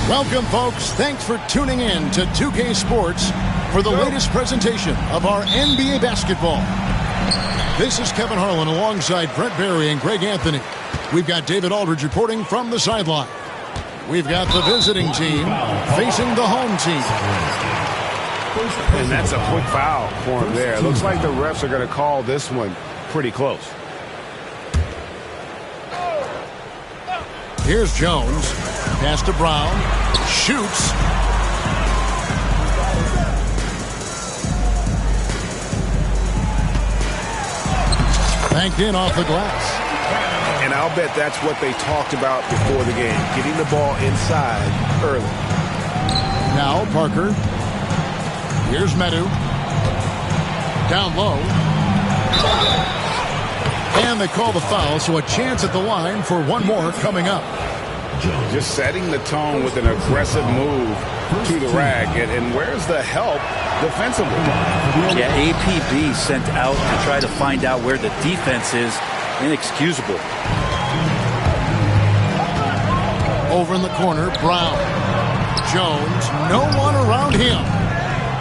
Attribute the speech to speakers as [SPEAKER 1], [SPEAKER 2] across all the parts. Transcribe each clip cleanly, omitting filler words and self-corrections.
[SPEAKER 1] Welcome, folks. Thanks for tuning in to 2K Sports for the latest presentation of our NBA basketball. This is Kevin Harlan alongside Brent Barry and Greg Anthony. We've got David Aldridge reporting from the sideline. We've got the visiting team facing the home team.
[SPEAKER 2] And that's a quick foul for him there. It looks like the refs are going to call this one pretty close.
[SPEAKER 1] Here's Jones. Pass to Brown. Shoots. Banked in off the glass.
[SPEAKER 2] And I'll bet that's what they talked about before the game, getting the ball inside early.
[SPEAKER 1] Now Parker. Here's Medu. Down low. And they call the foul, so a chance at the line for one more coming up.
[SPEAKER 2] Just setting the tone with an aggressive move to the rack. And where's the help defensively?
[SPEAKER 3] Yeah, APB sent out to try to find out where the defense is. Inexcusable.
[SPEAKER 1] Over in the corner, Brown. Jones, no one around him.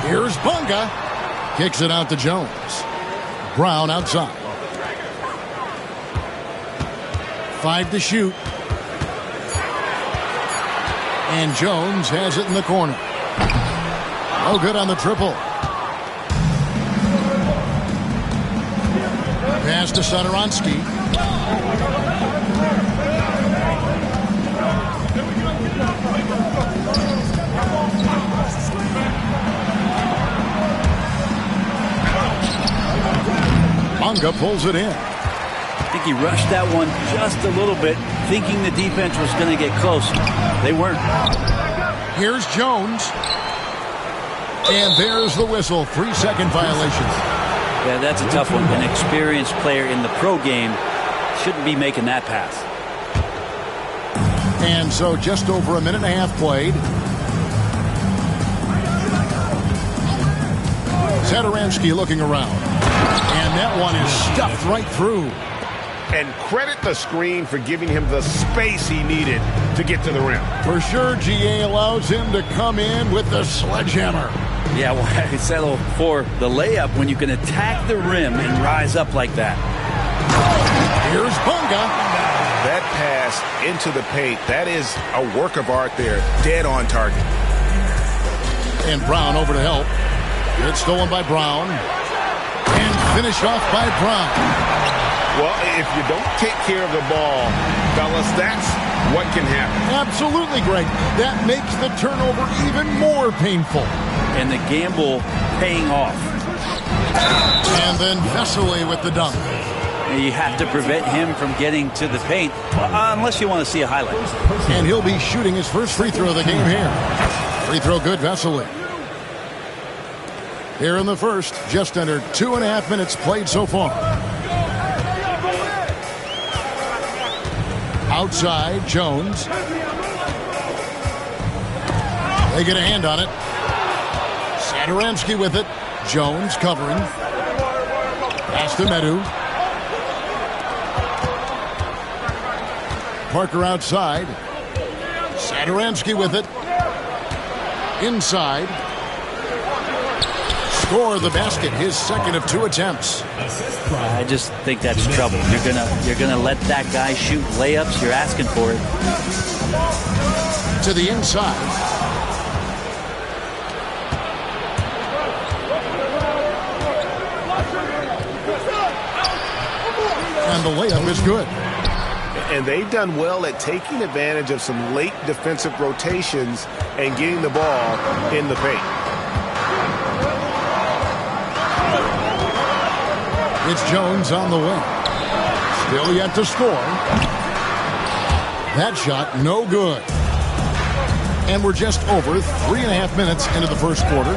[SPEAKER 1] Here's Bunga. Kicks it out to Jones. Brown outside. 5 to shoot. And Jones has it in the corner. No good on the triple. Pass to Satoransky. Bunga pulls it in.
[SPEAKER 3] I think he rushed that one just a little bit, thinking the defense was going to get close. They weren't.
[SPEAKER 1] Here's Jones. And there's the whistle. 3-second violation.
[SPEAKER 3] Yeah, that's a tough one. An experienced player in the pro game shouldn't be making that pass.
[SPEAKER 1] And so just over a minute and a half played. Satoransky looking around. And that one is stuffed right through.
[SPEAKER 2] And credit the screen for giving him the space he needed to get to the rim.
[SPEAKER 1] For sure, GA allows him to come in with the sledgehammer.
[SPEAKER 3] Yeah, why settle for the layup when you can attack the rim and rise up like that?
[SPEAKER 1] Here's Bunga.
[SPEAKER 2] That pass into the paint, that is a work of art there. Dead on target.
[SPEAKER 1] And Brown over to help. It's stolen by Brown. And finished off by Brown.
[SPEAKER 2] Well, if you don't take care of the ball, fellas, that's what can happen.
[SPEAKER 1] Absolutely, Greg. That makes the turnover even more painful.
[SPEAKER 3] And the gamble paying off.
[SPEAKER 1] And then Vesely with the dunk.
[SPEAKER 3] You have to prevent him from getting to the paint, unless you want to see a highlight.
[SPEAKER 1] And he'll be shooting his first free throw of the game here. Free throw good, Vesely. Here in the first, just under 2.5 minutes played so far. Outside, Jones. They get a hand on it. Satoransky with it. Jones covering. Pass to Medu. Parker outside. Satoransky with it. Inside. Score the basket, his second of 2 attempts.
[SPEAKER 3] I just think that's trouble. You're gonna let that guy shoot layups. You're asking for it.
[SPEAKER 1] To the inside. And the layup is good.
[SPEAKER 2] And they've done well at taking advantage of some late defensive rotations and getting the ball in the paint.
[SPEAKER 1] It's Jones on the wing. Still yet to score. That shot, no good. And we're just over 3.5 minutes into the first quarter.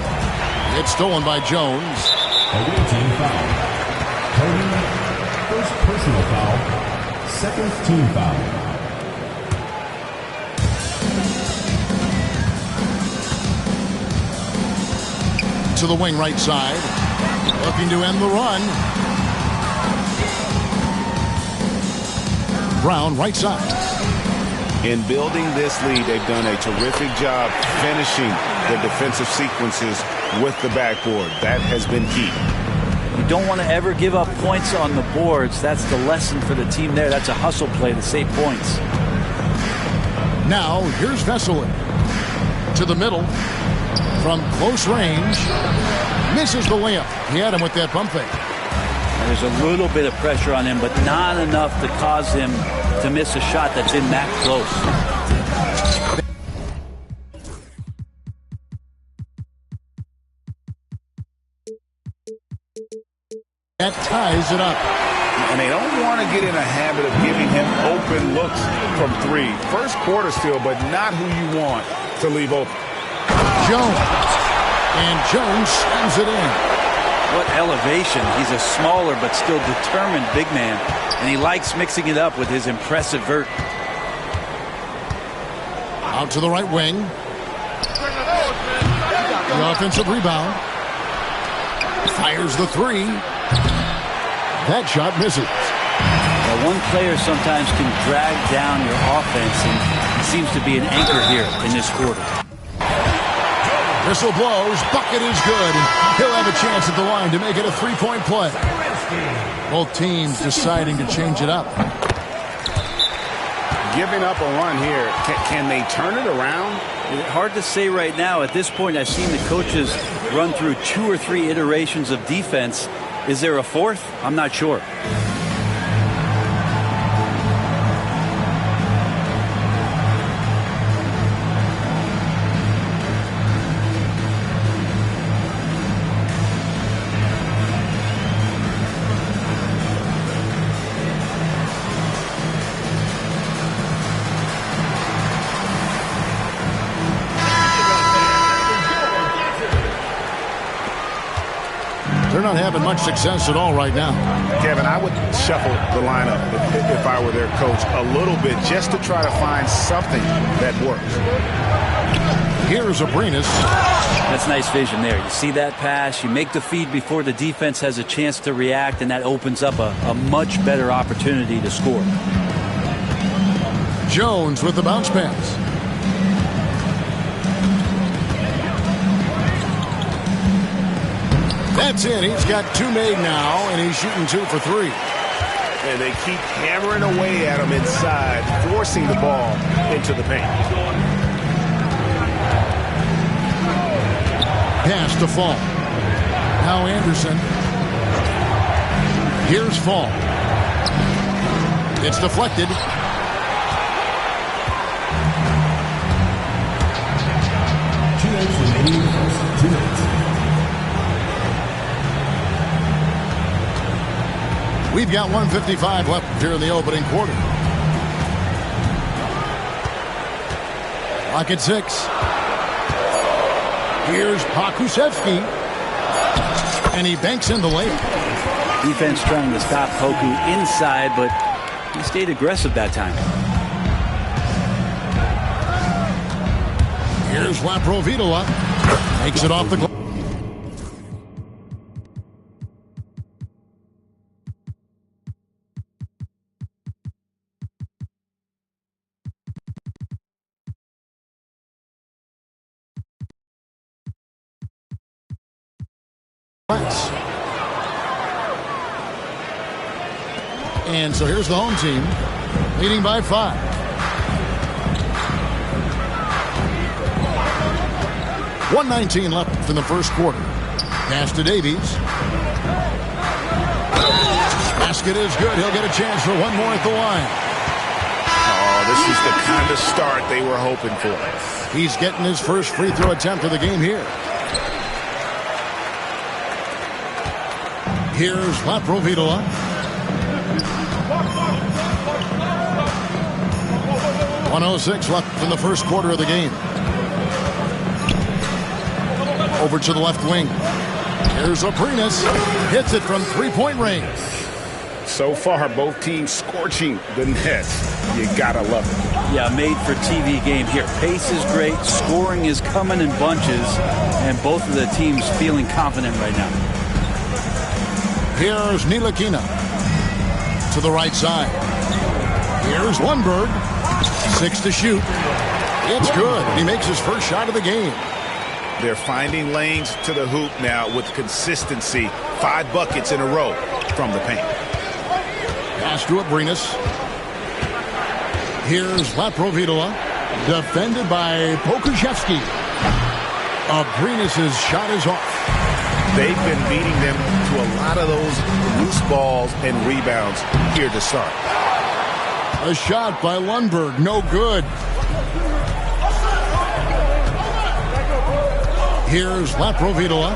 [SPEAKER 1] It's stolen by Jones.
[SPEAKER 4] Away team foul. Holding, first personal foul. Second team foul.
[SPEAKER 1] To the wing right side. Looking to end the run. Brown right side.
[SPEAKER 2] In building this lead, they've done a terrific job finishing the defensive sequences with the backboard. That has been key.
[SPEAKER 3] You don't want to ever give up points on the boards. That's the lesson for the team there. That's a hustle play to save points.
[SPEAKER 1] Now, here's Vesely. To the middle. From close range. Misses the layup. He had him with that pump fake.
[SPEAKER 3] There's a little bit of pressure on him, but not enough to cause him to miss a shot that's in that close.
[SPEAKER 1] That ties it up.
[SPEAKER 2] And they don't want to get in a habit of giving him open looks from three. First quarter still, but not who you want to leave open.
[SPEAKER 1] Jones. And Jones slams it in.
[SPEAKER 3] What elevation. He's a smaller but still determined big man. And he likes mixing it up with his impressive vert.
[SPEAKER 1] Out to the right wing. The offensive rebound. Fires the three. That shot misses.
[SPEAKER 3] Now, one player sometimes can drag down your offense, and he seems to be an anchor here in this quarter.
[SPEAKER 1] Whistle blows. Bucket is good. And he'll have a chance at the line to make it a three-point play. Both teams deciding to change it up.
[SPEAKER 2] Giving up a run here. Can they turn it around?
[SPEAKER 3] Hard to say right now. At this point, I've seen the coaches run through 2 or 3 iterations of defense. Is there a fourth? I'm not sure.
[SPEAKER 1] They're not having much success at all right now.
[SPEAKER 2] Kevin, I would shuffle the lineup if I were their coach a little bit just to try to find something that works.
[SPEAKER 1] Here's Abrinas.
[SPEAKER 3] That's nice vision there. You see that pass, you make the feed before the defense has a chance to react, and that opens up a much better opportunity to score.
[SPEAKER 1] Jones with the bounce pass. That's it. He's got 2 made now, and he's shooting 2 for 3.
[SPEAKER 2] And they keep hammering away at him inside, forcing the ball into the paint.
[SPEAKER 1] Pass to Fall. Now Anderson. Here's Fall. It's deflected. We've got 1:55 left here in the opening quarter. Lock at 6. Here's Pokusevski. And he banks in the layup.
[SPEAKER 3] Defense trying to stop Poku inside, but he stayed aggressive that time.
[SPEAKER 1] Here's Laprovitola. Makes it off the glass. And so here's the home team, leading by 5. .119 left in the first quarter. Pass to Davies. Basket is good. He'll get a chance for one more at the line.
[SPEAKER 2] Oh, this is the kind of start they were hoping for.
[SPEAKER 1] He's getting his first free throw attempt of the game here. Here's Laprovitola. .106 left in the first quarter of the game. Over to the left wing. Here's Abrinas. Hits it from three-point range.
[SPEAKER 2] So far, both teams scorching the nets. You gotta love it.
[SPEAKER 3] Yeah, made for TV game here. Pace is great. Scoring is coming in bunches. And both of the teams feeling confident right now.
[SPEAKER 1] Here's Ntilikina to the right side. Here's Lundberg. 6 to shoot. It's good. He makes his first shot of the game.
[SPEAKER 2] They're finding lanes to the hoop now with consistency. 5 buckets in a row from the paint.
[SPEAKER 1] Pass to Abrinas. Here's Laprovitola. Defended by Pokusevski. Abrinas' shot is off.
[SPEAKER 2] They've been beating them to a lot of those loose balls and rebounds here to start.
[SPEAKER 1] A shot by Lundberg. No good. Here's Laprovitola.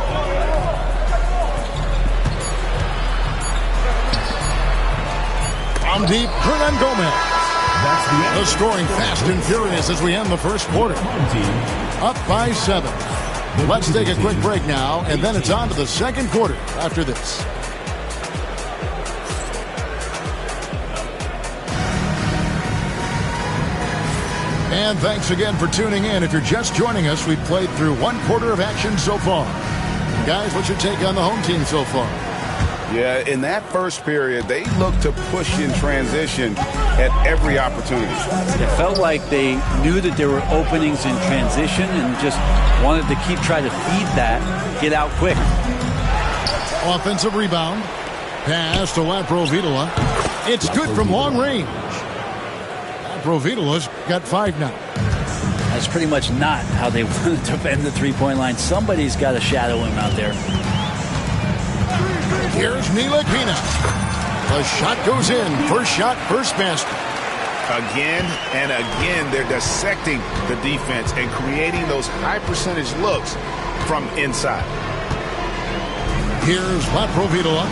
[SPEAKER 1] From deep, Hernan Gomez. The scoring fast and furious as we end the first quarter. Up by 7. Let's take a quick break now, and then it's on to the second quarter after this. And thanks again for tuning in. If you're just joining us, we've played through 1 quarter of action so far. Guys, what's your take on the home team so far?
[SPEAKER 5] Yeah, in that first period, they looked to push in transition at every opportunity.
[SPEAKER 3] It felt like they knew that there were openings in transition and just wanted to keep trying to feed that, get out quick.
[SPEAKER 1] Offensive rebound. Pass to Laprovitola. It's good from long range. Laprovitola's got 5 now.
[SPEAKER 3] That's pretty much not how they want to defend the three-point line. Somebody's got to shadow him out there.
[SPEAKER 1] Here's Ntilikina. The shot goes in. First shot, first basket.
[SPEAKER 2] Again and again, they're dissecting the defense and creating those high-percentage looks from inside.
[SPEAKER 1] Here's Laprovitola.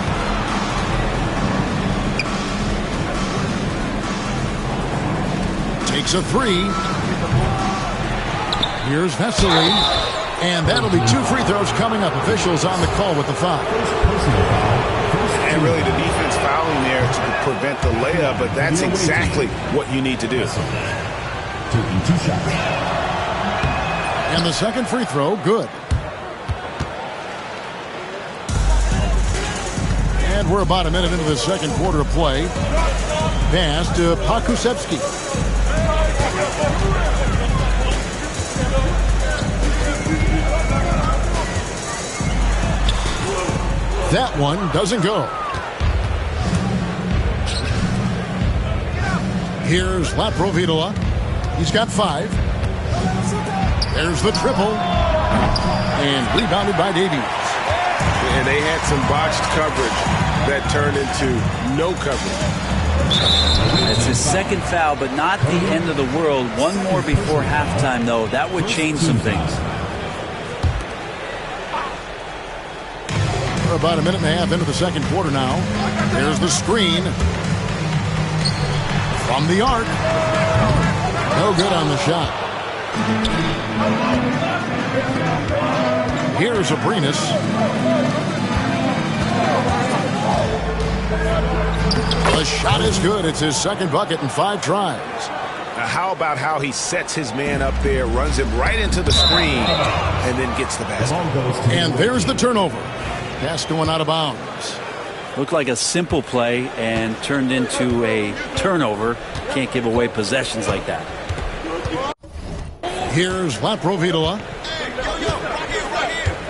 [SPEAKER 1] Takes a 3. Here's Vesely. And that'll be 2 free throws coming up. Officials on the call with the foul.
[SPEAKER 2] And really the defense fouling there to prevent the layup, but that's exactly what you need to do.
[SPEAKER 4] Taking 2 shots.
[SPEAKER 1] And the second free throw, good. And we're about a minute into the second quarter of play. Pass to Pokusevski. That one doesn't go. Here's Laprovitola. He's got 5. There's the triple. And rebounded by Davies.
[SPEAKER 2] And they had some botched coverage that turned into no coverage.
[SPEAKER 3] It's his second foul, but not the end of the world. One more before halftime, though. That would change some things.
[SPEAKER 1] We're about a minute and a half into the second quarter now. There's the screen. From the arc. No good on the shot. Here's Abrinas. The shot is good. It's his second bucket in 5 tries.
[SPEAKER 2] Now how about how he sets his man up there, runs him right into the screen, and then gets the basket.
[SPEAKER 1] And there's the turnover. Pass going out of bounds.
[SPEAKER 3] Looked like a simple play and turned into a turnover. Can't give away possessions like that.
[SPEAKER 1] Here's Laprovitola.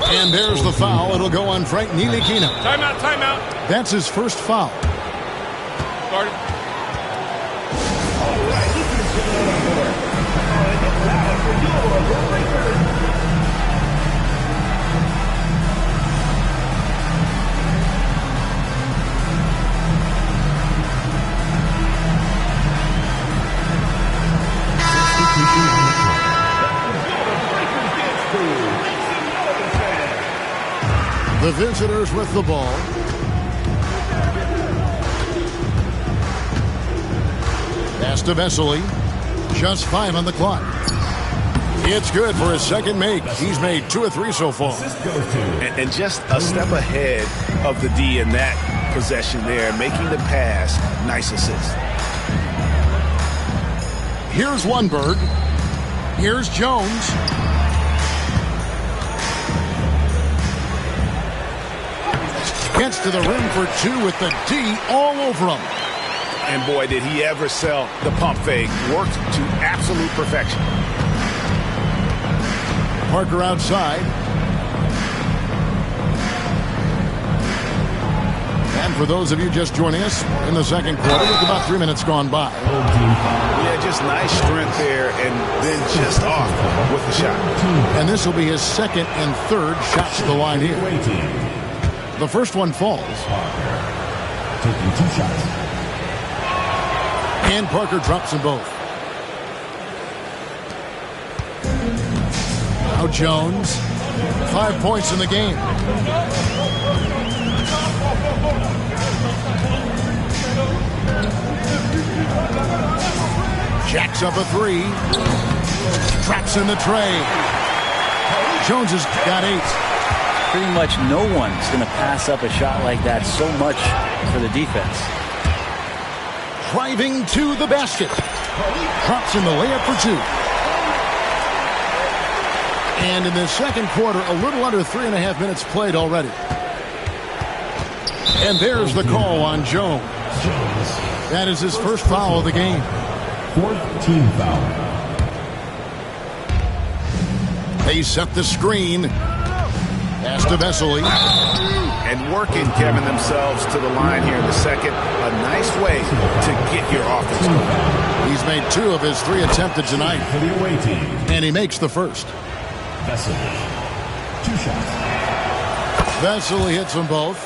[SPEAKER 1] And there's the foul. It'll go on Frank Ntilikina.
[SPEAKER 6] Timeout, timeout.
[SPEAKER 1] That's his first foul.
[SPEAKER 6] Started.
[SPEAKER 1] The visitors with the ball. Pass to Vesely. Just 5 on the clock. It's good for his second make. He's made 2 of 3 so far.
[SPEAKER 2] And just a step ahead of the D in that possession there, making the pass. Nice assist.
[SPEAKER 1] Here's Lundberg. Here's Jones. Gets to the rim for 2 with the D all over him.
[SPEAKER 2] And boy, did he ever sell the pump fake. Worked to absolute perfection.
[SPEAKER 1] Parker outside. And for those of you just joining us in the second quarter, with about 3 minutes gone by.
[SPEAKER 2] Yeah, just nice strength there, and then just off with the shot.
[SPEAKER 1] And this will be his second and third shots to the line here. The first one falls.
[SPEAKER 4] Taking 2 shots.
[SPEAKER 1] And Parker drops them both. Now Jones, 5 points in the game. Jacks up a 3. Traps in the tray. Jones has got 8.
[SPEAKER 3] Pretty much no one's going to pass up a shot like that so much for the defense.
[SPEAKER 1] Driving to the basket. Drops in the layup for 2. And in the second quarter, a little under 3.5 minutes played already. And there's the call on Jones. That is his first foul of the game.
[SPEAKER 4] 4th team foul.
[SPEAKER 1] They set the screen. Pass to Vesely.
[SPEAKER 2] And working, Kevin, themselves to the line here in the second. A nice way to get your offense going.
[SPEAKER 1] He's made 2 of his 3 attempted tonight.
[SPEAKER 4] For the away team.
[SPEAKER 1] And he makes the first.
[SPEAKER 4] Vesely. 2 shots.
[SPEAKER 1] Vesely hits them both.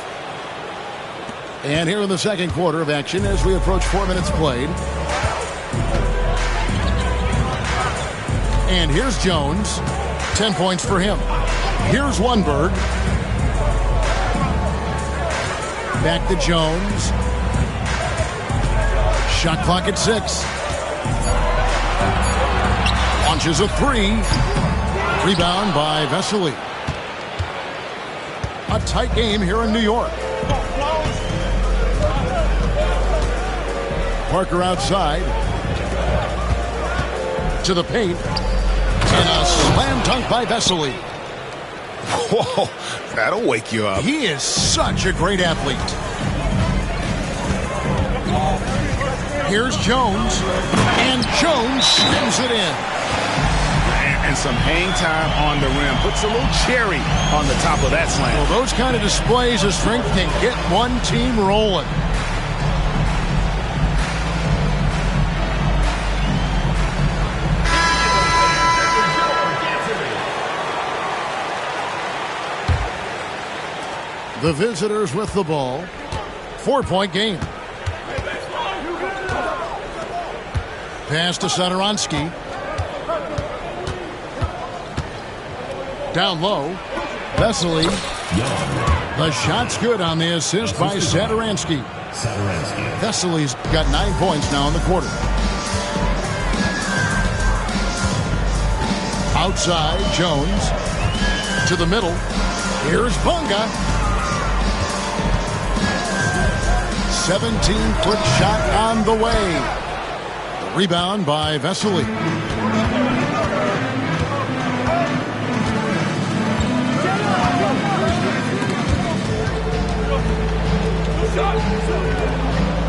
[SPEAKER 1] And here in the second quarter of action as we approach 4 minutes played. And here's Jones. 10 points for him. Here's Lundberg. Back to Jones. Shot clock at 6. Launches a 3. Rebound by Vesely. A tight game here in New York. Parker outside. To the paint. And a slam dunk by Vesely.
[SPEAKER 2] Whoa, that'll wake you up.
[SPEAKER 1] He is such a great athlete. Here's Jones. And Jones slams it in.
[SPEAKER 2] And some hang time on the rim. Puts a little cherry on the top of that slam.
[SPEAKER 1] Well, those kind of displays of strength can get one team rolling. The visitors with the ball. 4-point game. Pass to Satoransky. Down low. Vesely. The shot's good on the assist by Satoransky. Vesely's got 9 points now in the quarter. Outside, Jones. To the middle. Here's Bunga. 17-foot shot on the way. The rebound by Vesely.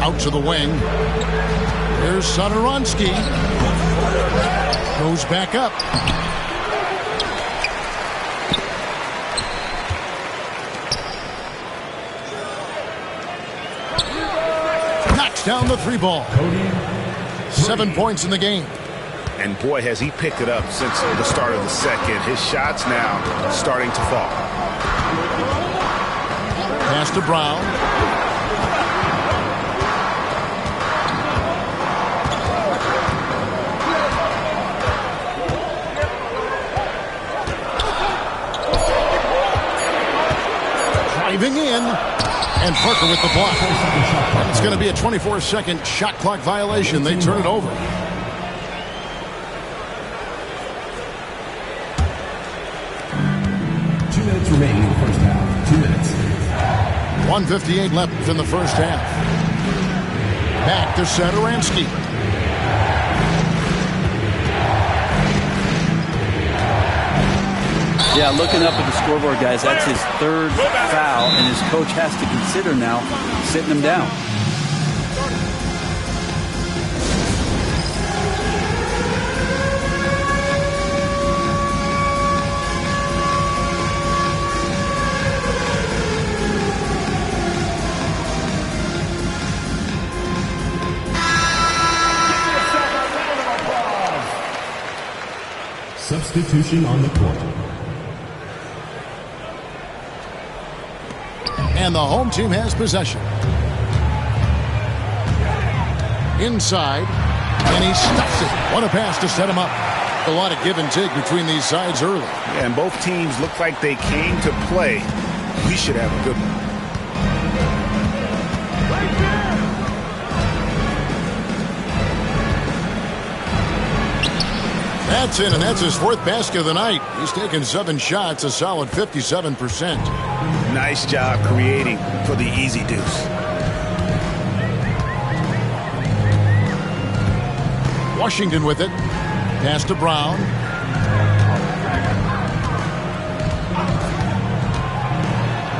[SPEAKER 1] Out to the wing. Here's Satoransky. Goes back up. Down the 3 ball. 7 points in the game.
[SPEAKER 2] And boy, has he picked it up since the start of the second. His shots now starting to fall.
[SPEAKER 1] Pass to Brown. Driving in. And Parker with the block. And it's going to be a 24-second shot clock violation. They turn it over.
[SPEAKER 4] Minutes remaining in the first half. 2 minutes.
[SPEAKER 1] 1:58 left in the first half. Back to Satoransky.
[SPEAKER 3] Yeah, looking up at the scoreboard, guys, that's his 3rd foul, and his coach has to consider now sitting him down.
[SPEAKER 4] Substitution on the court.
[SPEAKER 1] And the home team has possession. Inside, and he stuffs it. What a pass to set him up. A lot of give and take between these sides early.
[SPEAKER 2] Yeah, and both teams look like they came to play. We should have a good one.
[SPEAKER 1] That's in, and that's his fourth basket of the night. He's taken 7 shots, a solid 57%.
[SPEAKER 2] Nice job creating for the easy deuce.
[SPEAKER 1] Washington with it. Pass to Brown.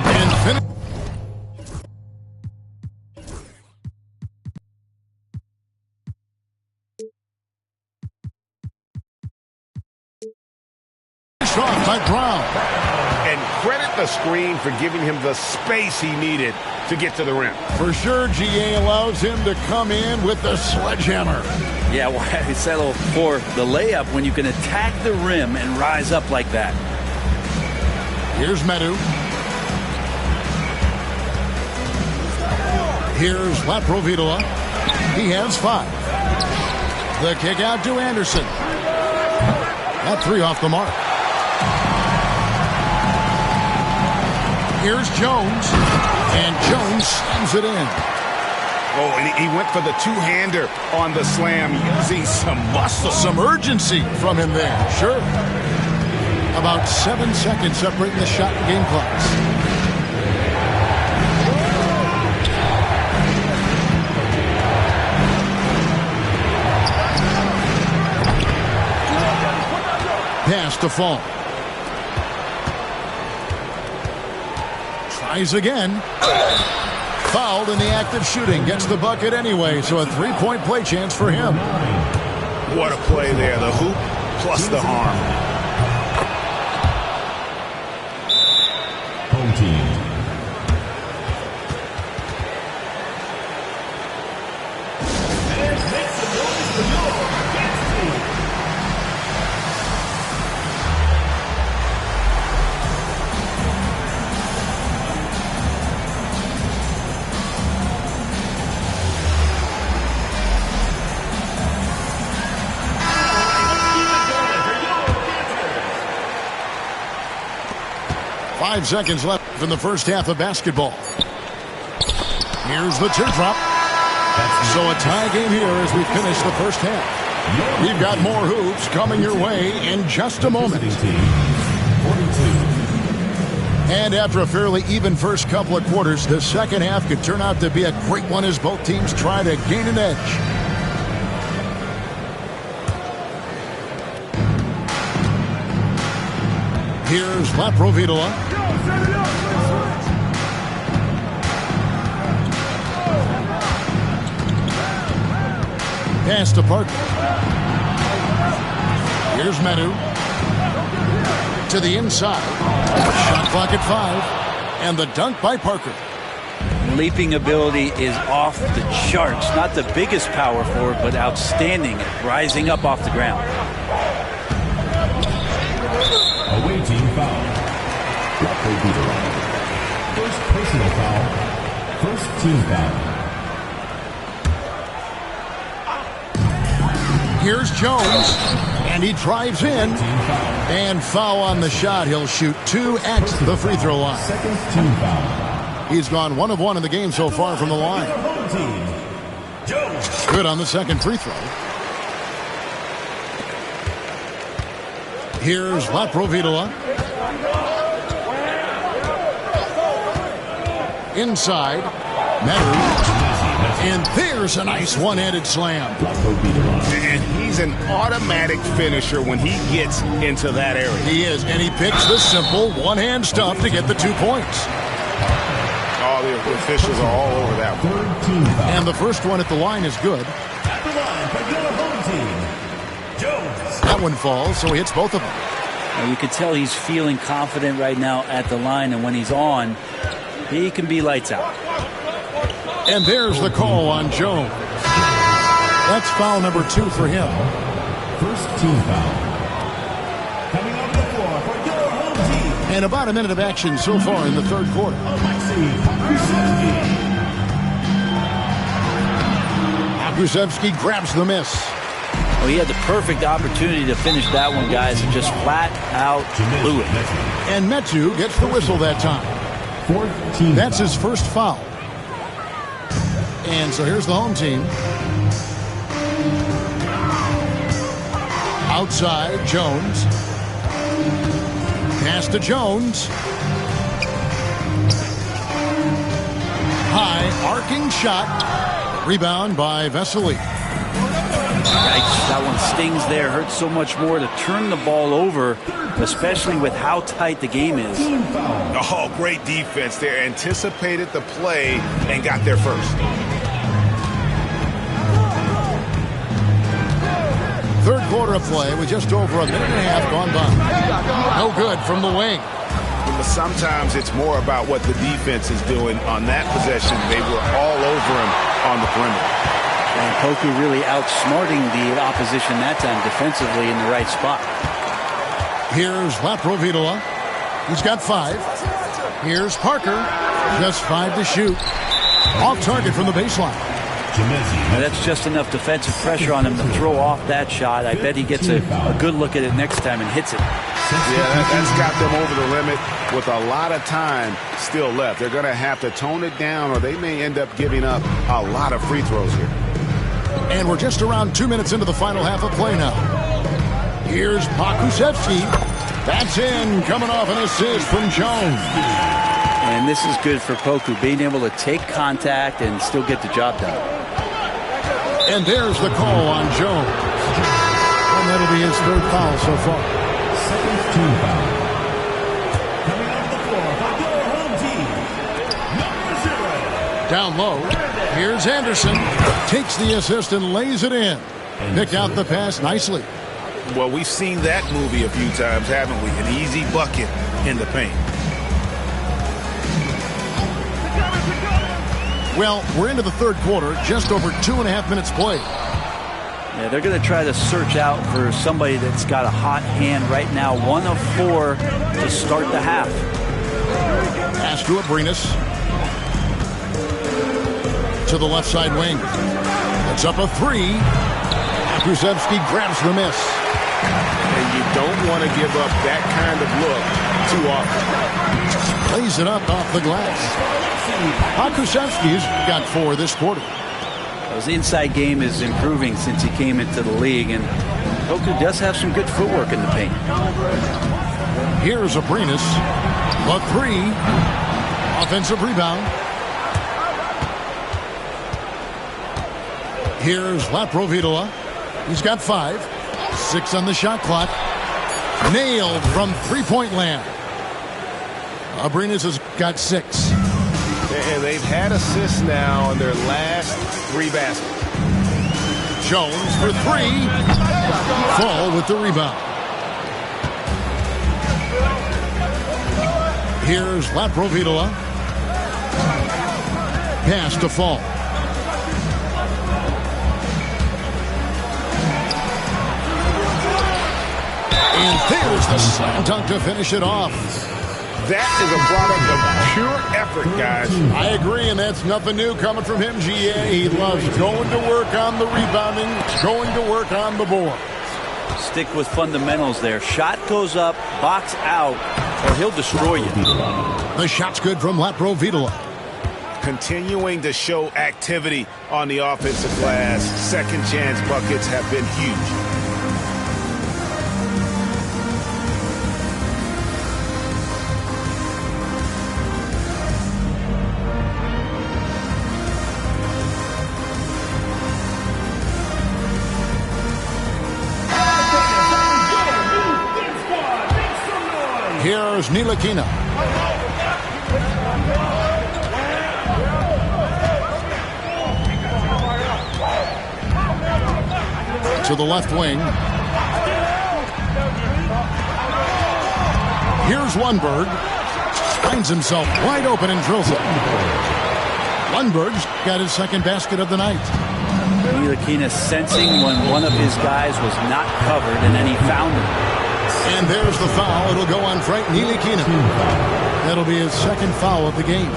[SPEAKER 1] And finish. Off by Brown.
[SPEAKER 2] And credit the screen for giving him the space he needed to get to the rim.
[SPEAKER 1] For sure, GA allows him to come in with the sledgehammer.
[SPEAKER 3] Yeah, why settle for the layup when you can attack the rim and rise up like that?
[SPEAKER 1] Here's Medu. Here's Laprovitola. He has 5. The kick out to Anderson. That 3 off the mark. Here's Jones. And Jones slams it in.
[SPEAKER 5] Oh, and he went for the two-hander on the slam using some muscle.
[SPEAKER 1] Some urgency from him there. Sure. About 7 seconds separating the shot and game clocks. Pass to Fall. Tries again. Fouled in the act of shooting. Gets the bucket anyway, so a 3-point play chance for him.
[SPEAKER 2] What a play there. The hoop plus the harm.
[SPEAKER 4] Home team. And make some noise for your dance team.
[SPEAKER 1] Five seconds left in the first half of basketball. Here's the teardrop. So a tie game here as we finish the first half. We've got more hoops coming your way in just a moment. And after a fairly even first couple of quarters, the second half could turn out to be a great one as both teams try to gain an edge. Here's Laprovitola. Pass to Parker. Here's Medu. To the inside. Shot clock at 5. And the dunk by Parker.
[SPEAKER 3] Leaping ability is off the charts. Not the biggest power forward, but outstanding at rising up off the ground.
[SPEAKER 4] Away team foul. First personal foul. First team foul.
[SPEAKER 1] Here's Jones, and he drives in, and foul on the shot. He'll shoot 2 at the free throw line.
[SPEAKER 4] Second team foul.
[SPEAKER 1] He's gone 1 of 1 in the game so far from the line. Good on the second free throw. Here's Laprovitola. Inside, Medu. And there's a nice one-handed slam.
[SPEAKER 2] And he's an automatic finisher when he gets into that area.
[SPEAKER 1] He is, and he picks the simple one-hand stuff to get the 2 points.
[SPEAKER 2] All the officials are all over that one.
[SPEAKER 1] And the first one at the line is good. That one falls, so he hits both of them.
[SPEAKER 3] Now you can tell he's feeling confident right now at the line, and when he's on, he can be lights out.
[SPEAKER 1] And there's the call on Jones. That's foul number 2 for him.
[SPEAKER 4] First team foul.
[SPEAKER 1] And about a minute of action so far in the third quarter. Kuszewski grabs the miss.
[SPEAKER 3] Well, he had the perfect opportunity to finish that one, guys, and just flat out blew it.
[SPEAKER 1] And Metu gets the whistle that time. That's his first foul. And so here's the home team. Outside, Jones. Pass to Jones. High, arcing shot. Rebound by Vesely.
[SPEAKER 3] Yikes, that one stings there. Hurts so much more to turn the ball over, especially with how tight the game is.
[SPEAKER 2] Oh, great defense there. Anticipated the play and got there first.
[SPEAKER 1] Third quarter of play with just over a minute and a half gone by. No good from the wing.
[SPEAKER 2] But sometimes it's more about what the defense is doing on that possession. They were all over him on the perimeter.
[SPEAKER 3] And Poku really outsmarting the opposition that time defensively in the right spot.
[SPEAKER 1] Here's Laprovitola. He's got 5. Here's Parker. Just 5 to shoot. Off target from the baseline.
[SPEAKER 3] Now that's just enough defensive pressure on him to throw off that shot. I bet he gets a good look at it next time and hits it.
[SPEAKER 2] Yeah, that's got them over the limit with a lot of time still left. They're going to have to tone it down or they may end up giving up a lot of free throws here.
[SPEAKER 1] And we're just around 2 minutes into the final half of play now. Here's Pokusevski. That's in, coming off an assist from Jones.
[SPEAKER 3] And this is good for Poku, being able to take contact and still get the job done.
[SPEAKER 1] And there's the call on Jones. And that'll be his third foul so far.
[SPEAKER 4] Second team foul. Coming off the floor for your home team, number 0.
[SPEAKER 1] Down low. Here's Anderson. Takes the assist and lays it in. Picked out the pass nicely.
[SPEAKER 2] Well, we've seen that movie a few times, haven't we? An easy bucket in the paint.
[SPEAKER 1] Well, we're into the third quarter, just over 2.5 minutes played.
[SPEAKER 3] Yeah, they're going to try to search out for somebody that's got a hot hand right now. 1 of 4 to start the half.
[SPEAKER 1] Pass to Abrinas. To the left side wing. It's up a 3. Kuszewski grabs the miss.
[SPEAKER 2] And you don't want to give up that kind of look too often.
[SPEAKER 1] Plays it up off the glass. Kuszewski's got 4 this quarter.
[SPEAKER 3] His inside game is improving since he came into the league, and Poku does have some good footwork in the paint.
[SPEAKER 1] Here's Abrinas. A 3. Offensive rebound. Here's Laprovitola. He's got 5. 6 on the shot clock. Nailed from three-point land. Abrinas has got 6.
[SPEAKER 2] And they've had assists now in their last 3 baskets.
[SPEAKER 1] Jones for 3. Fall with the rebound. Here's Laprovitola. Pass to Fall. And there's the slam dunk to finish it off.
[SPEAKER 2] That is a product of pure effort, guys.
[SPEAKER 1] I agree, and that's nothing new coming from him, GA. He loves going to work on the rebounding, going to work on the board.
[SPEAKER 3] Stick with fundamentals there. Shot goes up, box out, or he'll destroy you.
[SPEAKER 1] The shot's good from Laprovitola.
[SPEAKER 2] Continuing to show activity on the offensive glass. Second chance buckets have been huge.
[SPEAKER 1] Here's Ntilikina. To the left wing. Here's Lundberg. Finds himself wide open and drills it. Lundberg's got his second basket of the night.
[SPEAKER 3] Ntilikina sensing when one of his guys was not covered, and then he found him.
[SPEAKER 1] And there's the foul. It'll go on Frank Ntilikina. That'll be his second foul of the game.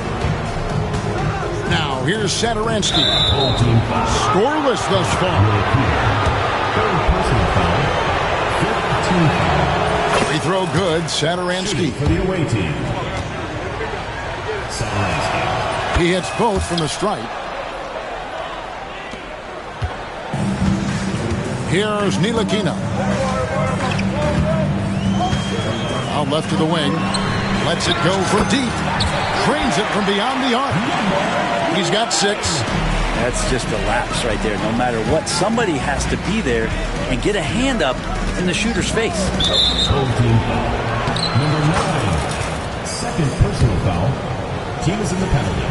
[SPEAKER 1] Now, here's Satoransky. Scoreless thus far.
[SPEAKER 4] Third personal foul. 15 foul.
[SPEAKER 1] Free throw good, Satoransky.
[SPEAKER 4] For the away team. Satoransky.
[SPEAKER 1] He hits both from the stripe. Here's Ntilikina. Out left to the wing. Lets it go from deep. Trains it from beyond the arc. He's got 6.
[SPEAKER 3] That's just a lapse right there. No matter what, somebody has to be there and get a hand up in the shooter's face.
[SPEAKER 4] Home team foul. Number 9. Second personal foul. Team is in the penalty.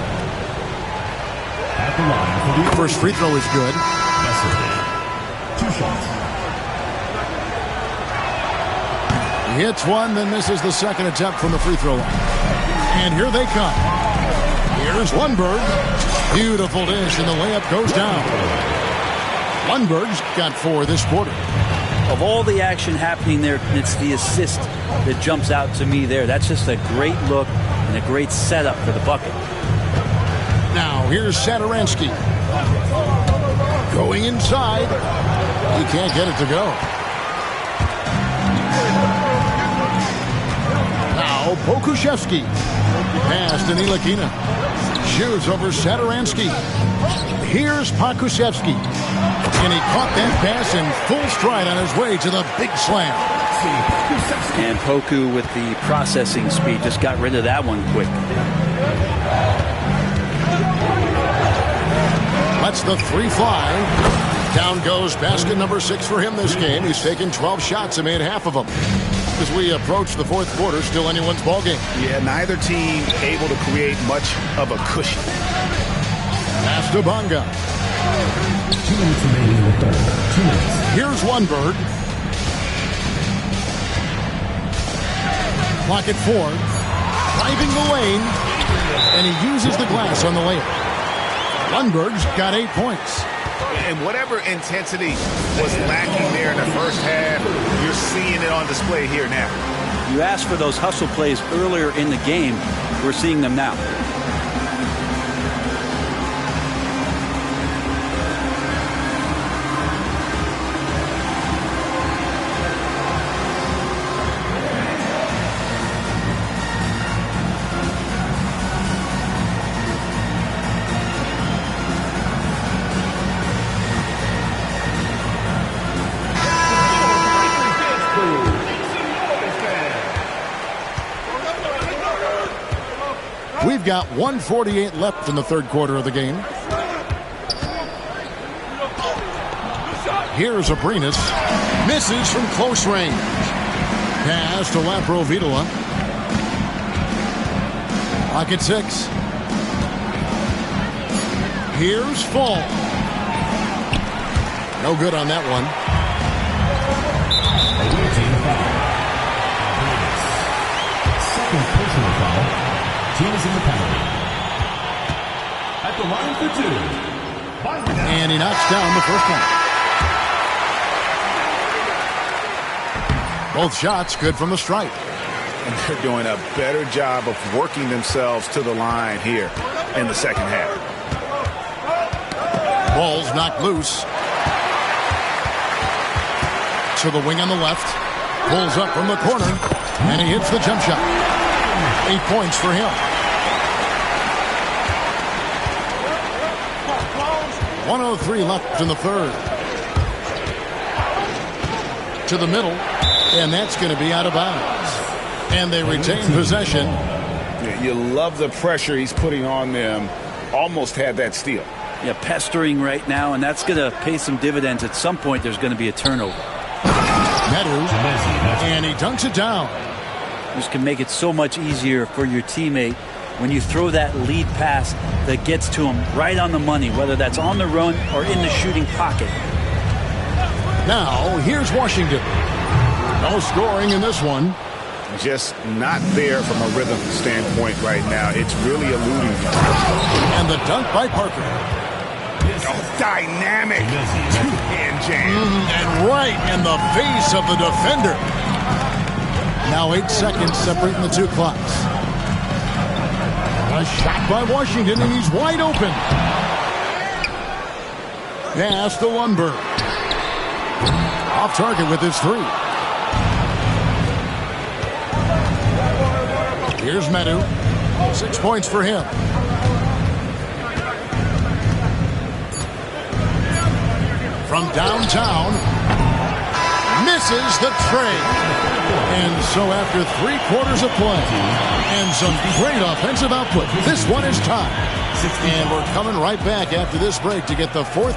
[SPEAKER 4] At the line for the
[SPEAKER 1] First free throw is good.
[SPEAKER 4] Vesely. 2 shots.
[SPEAKER 1] He hits one, then misses the second attempt from the free throw line. And here they come. Here's Lundberg. Beautiful dish, and the layup goes down. Lundberg's got 4 this quarter.
[SPEAKER 3] Of all the action happening there, it's the assist that jumps out to me there. That's just a great look and a great setup for the bucket.
[SPEAKER 1] Now, here's Satoransky. Going inside. He can't get it to go. Now, Pokuševski. Pass to Ntilikina. Shoots over Satoransky. Here's Pokuševski. And he caught that pass in full stride on his way to the big slam.
[SPEAKER 3] And Poku with the processing speed just got rid of that one quick.
[SPEAKER 1] Lets the 3 fly. Down goes basket number 6 for him this game. He's taken 12 shots and made half of them. As we approach the fourth quarter, still anyone's ballgame.
[SPEAKER 5] Yeah, neither team able to create much of a cushion.
[SPEAKER 1] Pass to Bonga.
[SPEAKER 4] 2 minutes remaining in the third. 2 minutes.
[SPEAKER 1] Here's Lundberg. Clock at 4. Driving the lane. And he uses the glass on the layup. Lundberg's got 8 points.
[SPEAKER 5] And whatever intensity was lacking there in the first half, you're seeing it on display here now.
[SPEAKER 3] You asked for those hustle plays earlier in the game. We're seeing them now.
[SPEAKER 1] We've got 1:48 left in the third quarter of the game. Here's Abrinas. Misses from close range. Pass to Laprovitola. Pocket 6. Here's Fall. No good on that one.
[SPEAKER 4] Second personal foul. Team is in the penalty. At the line for 2.
[SPEAKER 1] And he knocks down the first one. Both shots good from the stripe.
[SPEAKER 5] And they're doing a better job of working themselves to the line here in the second half.
[SPEAKER 1] Ball's knocked loose. To the wing on the left. Pulls up from the corner. And he hits the jump shot. 8 points for him. 1:03 left in the third. To the middle. And that's going to be out of bounds. And they retain possession.
[SPEAKER 5] Yeah, you love the pressure he's putting on them. Almost had that steal.
[SPEAKER 3] Yeah, pestering right now, and that's going to pay some dividends. At some point, there's going to be a turnover.
[SPEAKER 1] Meadows. And he dunks it down.
[SPEAKER 3] This can make it so much easier for your teammate when you throw that lead pass that gets to him right on the money, whether that's on the run or in the shooting pocket.
[SPEAKER 1] Now, here's Washington. No scoring in this one.
[SPEAKER 5] Just not there from a rhythm standpoint right now. It's really eluding him.
[SPEAKER 1] And the dunk by Parker.
[SPEAKER 5] Oh, dynamic two-hand jam.
[SPEAKER 1] And right in the face of the defender. Now 8 seconds separating the two clocks. A shot by Washington, and he's wide open. Pass to Lundberg. Off target with his three. Here's Medu. 6 points for him. From downtown. Misses the tray. And so after 3 quarters of play and some great offensive output, this one is tied. And we're coming right back after this break to get the fourth.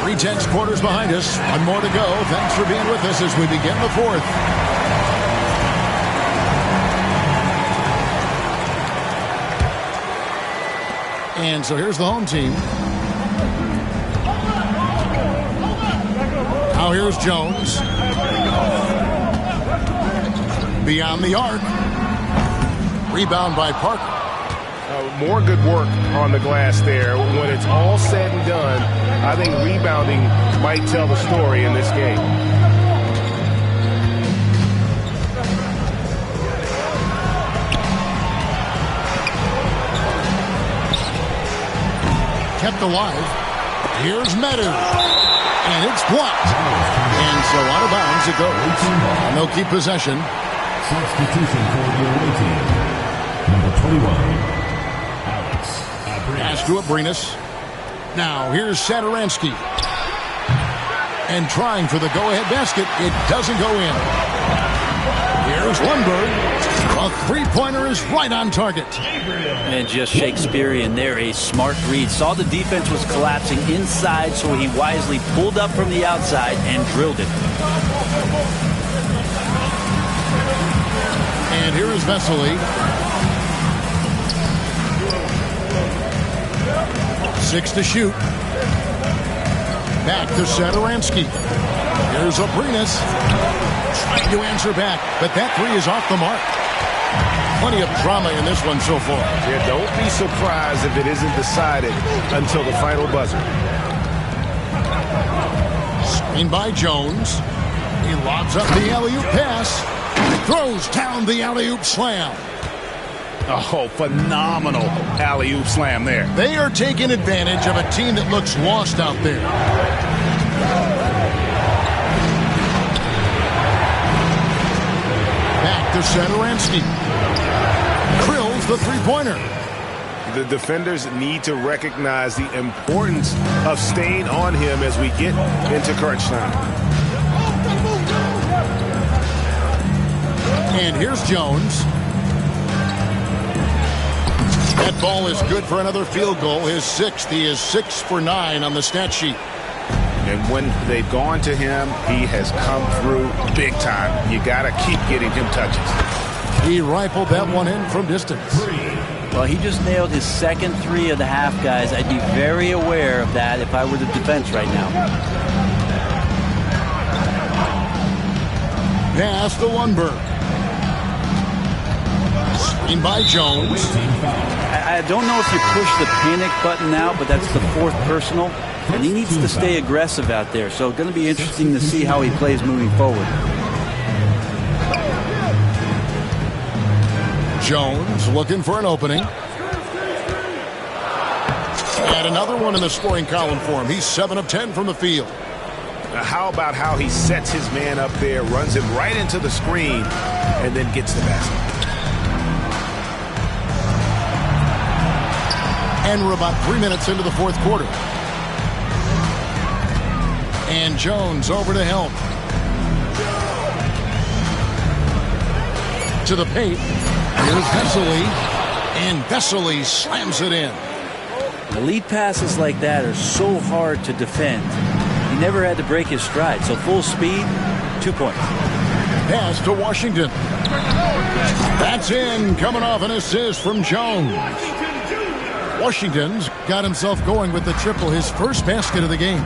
[SPEAKER 1] 3/10 quarters behind us. One more to go. Thanks for being with us as we begin the fourth. And so here's the home team. Now here's Jones. Beyond the arc. Rebound by Parker.
[SPEAKER 5] More good work on the glass there. When it's all said and done, I think rebounding might tell the story in this game.
[SPEAKER 1] Kept alive. Here's Medu. And it's blocked. And so out of bounds it goes. And they'll keep possession.
[SPEAKER 4] Substitution for the away team. Number 21.
[SPEAKER 1] Pass to Abrinas. Now here's Satoransky. And trying for the go-ahead basket. It doesn't go in. Here's Lundberg. A three-pointer is right on target.
[SPEAKER 3] And just Shakespearean there. A smart read. Saw the defense was collapsing inside, so he wisely pulled up from the outside and drilled it.
[SPEAKER 1] And here is Vesely. 6 to shoot. Back to Satoransky. Here's Abrinas. Trying to answer back, but that three is off the mark. Plenty of drama in this one so far.
[SPEAKER 5] Yeah, don't be surprised if it isn't decided until the final buzzer.
[SPEAKER 1] Screen by Jones. He lobs up the alley-oop pass. Throws down the alley-oop slam.
[SPEAKER 5] Oh, phenomenal alley-oop slam there.
[SPEAKER 1] They are taking advantage of a team that looks lost out there. Back to Satoransky. Drills the three-pointer.
[SPEAKER 5] The defenders need to recognize the importance of staying on him as we get into crunch time.
[SPEAKER 1] And here's Jones. That ball is good for another field goal. His 6th. He is 6 for 9 on the stat sheet.
[SPEAKER 5] And when they've gone to him, he has come through big time. You got to keep getting him touches.
[SPEAKER 1] He rifled that one in from distance.
[SPEAKER 3] Well, he just nailed his second three of the half, guys. I'd be very aware of that if I were the defense right now.
[SPEAKER 1] Pass to Lundberg. Screen by Jones.
[SPEAKER 3] I don't know if you push the panic button now, but that's the 4th personal. And he needs to stay aggressive out there. So going to be interesting to see how he plays moving forward.
[SPEAKER 1] Jones looking for an opening. And another one in the scoring column for him. He's 7 of 10 from the field.
[SPEAKER 5] Now, how about how he sets his man up there, runs him right into the screen, and then gets the basket.
[SPEAKER 1] And we're about 3 minutes into the 4th quarter. And Jones over to help. To the paint. Here's Vesely. And Vesely slams it in.
[SPEAKER 3] The lead passes like that are so hard to defend. He never had to break his stride. So full speed, 2 points.
[SPEAKER 1] Pass to Washington. That's in. Coming off an assist from Jones. Washington's got himself going with the triple, his first basket of the game.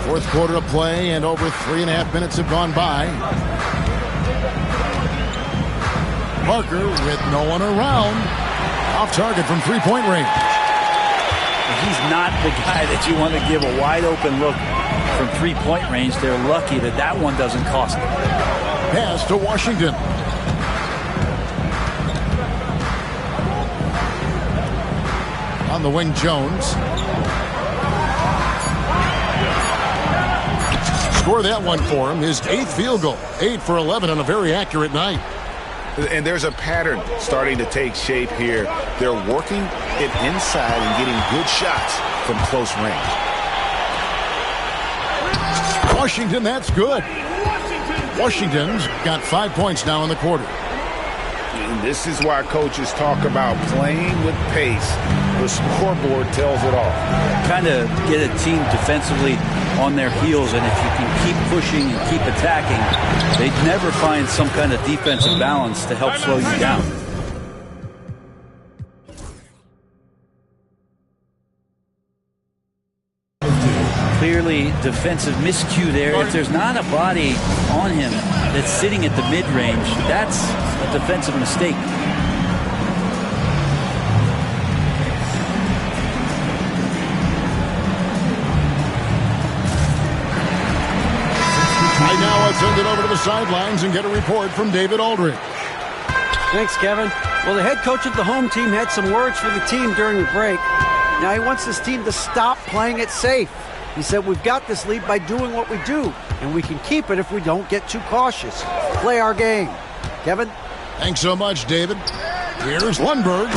[SPEAKER 1] 4th quarter of play, and over 3.5 minutes have gone by. Parker with no one around. Off target from three-point range.
[SPEAKER 3] He's not the guy that you want to give a wide open look from three-point range. They're lucky that that one doesn't cost them.
[SPEAKER 1] Pass to Washington. On the wing, Jones. Score that one for him. His 8th field goal. 8 for 11 on a very accurate night.
[SPEAKER 2] And there's a pattern starting to take shape here. They're working it inside and getting good shots from close range.
[SPEAKER 1] Washington, that's good. Washington's got 5 points now in the quarter.
[SPEAKER 2] And this is why coaches talk about playing with pace. The scoreboard tells it all.
[SPEAKER 3] Kind of get a team defensively on their heels, and if you can keep pushing and keep attacking, they never find some kind of defensive balance to help slow you down. Clearly defensive miscue there. If there's not a body on him that's sitting at the mid-range, that's a defensive mistake.
[SPEAKER 1] Right now, let's send it over to the sidelines and get a report from David Aldridge.
[SPEAKER 7] Thanks, Kevin. Well, the head coach of the home team had some words for the team during the break. Now he wants this team to stop playing it safe. He said, we've got this lead by doing what we do, and we can keep it if we don't get too cautious. Play our game. Kevin?
[SPEAKER 1] Thanks so much, David. Here's Lundberg.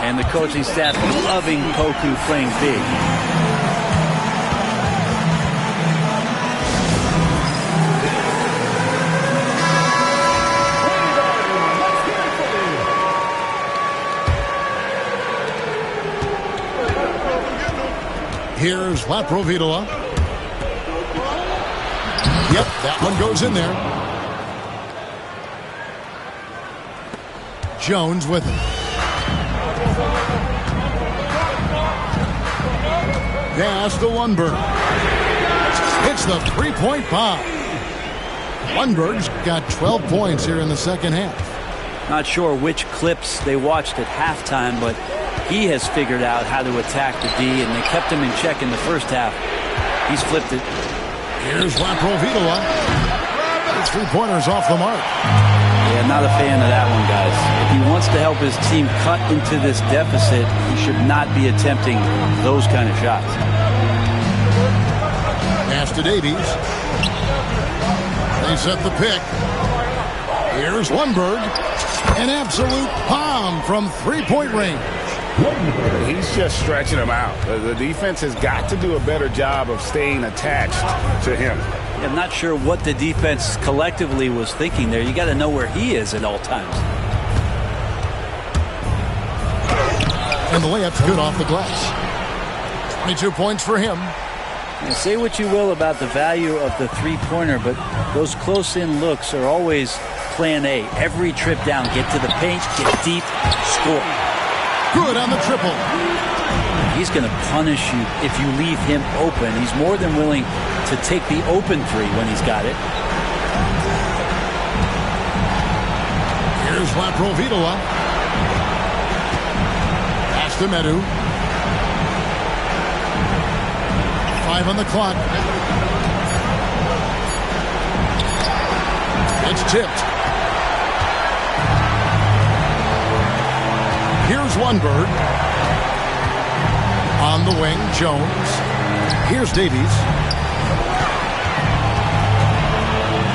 [SPEAKER 3] And the coaching staff loving Poku playing big.
[SPEAKER 1] Here's Laprovitola. Yep, that one goes in there. Jones with it. Pass to Lundberg. Hits the three-point bomb. Lundberg's got 12 points here in the second half.
[SPEAKER 3] Not sure which clips they watched at halftime, but he has figured out how to attack the D, and they kept him in check in the first half. He's flipped it.
[SPEAKER 1] Here's Laprovitola. His three-pointer's off the mark.
[SPEAKER 3] Yeah, not a fan of that one, guys. If he wants to help his team cut into this deficit, he should not be attempting those kind of shots.
[SPEAKER 1] Pass to Davies. They set the pick. Here's Lundberg. An absolute bomb from three-point range.
[SPEAKER 2] He's just stretching him out. The defense has got to do a better job of staying attached to him.
[SPEAKER 3] I'm not sure what the defense collectively was thinking there. You got to know where he is at all times.
[SPEAKER 1] And the layup's good off the glass. 22 points for him.
[SPEAKER 3] Now, say what you will about the value of the three-pointer, but those close-in looks are always plan A. Every trip down, get to the paint, get deep, score.
[SPEAKER 1] Good on the triple.
[SPEAKER 3] He's going to punish you if you leave him open. He's more than willing to take the open three when he's got it.
[SPEAKER 1] Here's Laprovitola. Pass to Medu. 5 on the clock. It's tipped. Here's Lundberg. On the wing, Jones. Here's Davies.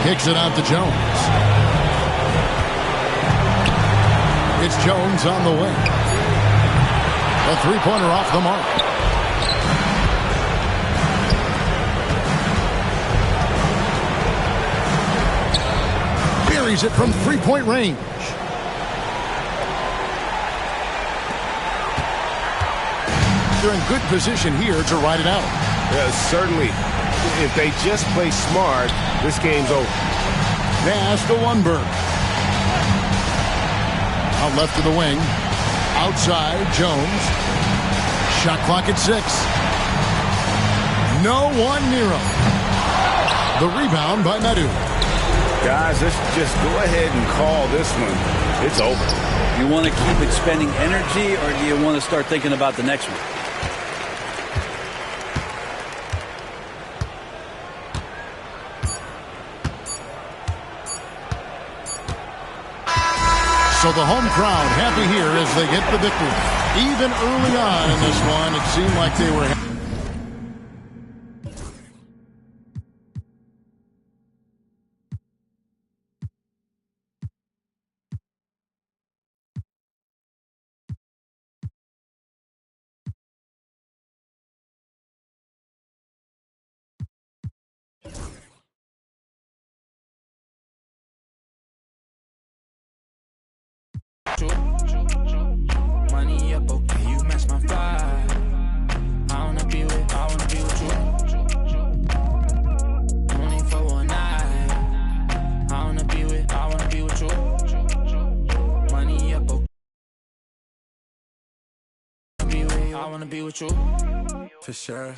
[SPEAKER 1] Kicks it out to Jones. It's Jones on the wing. A three-pointer off the mark. Buries it from three-point range. They're in good position here to ride it out.
[SPEAKER 5] Certainly. If they just play smart, this game's over.
[SPEAKER 1] Pass to Lundberg. Out left to the wing. Outside, Jones. Shot clock at 6. No one near him. The rebound by Medu.
[SPEAKER 2] Guys, let's just go ahead and call this one. It's over.
[SPEAKER 3] You want to keep expending energy, or do you want to start thinking about the next one?
[SPEAKER 1] So the home crowd happy here as they get the victory. Even early on in this one, it seemed like they were happy.
[SPEAKER 8] Money up, okay, you match my vibe. I wanna be with you. Only for one night. I wanna be with you. Money up, okay. I wanna be with you. For sure.